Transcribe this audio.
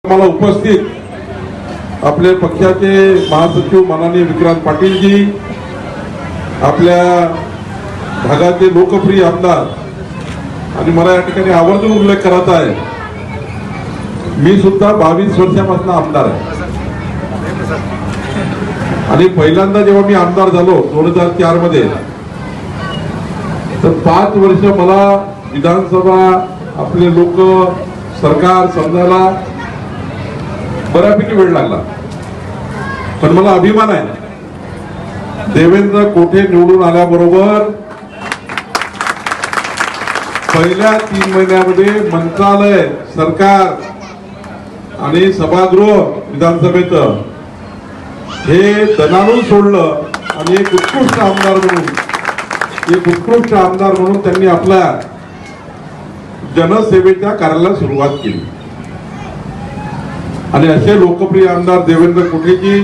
मला उपस्थित आपले पक्षाचे महासचिव माननीय विक्रांत पाटील जी, आपल्या भागाचे लोकप्रिय आमदार, आणि मला या ठिकाणी आवर्जून उल्लेख करायचा आहे, मी सुद्धा 22 वर्षापासून आमदार आहे आणि पहिल्यांदा जेव्हा मी आमदार झालो 2004 मध्ये, तर 5 वर्ष मला विधानसभा, आपले लोक, सरकार समजायला बऱ्यापैकी वेळ लागला. पण मला अभिमान आहे, देवेंद्र कोठे निवडून आल्याबरोबर पहिल्या 3 महिन्यामध्ये मंत्रालय, सरकार आणि सभागृह विधानसभेचं हे दणाणून सोडलं आणि एक उत्कृष्ट आमदार म्हणून त्यांनी आपल्या जनसेवेच्या कार्याला सुरुवात केली. आणि असे लोकप्रिय आमदार देवेंद्र कोठेजी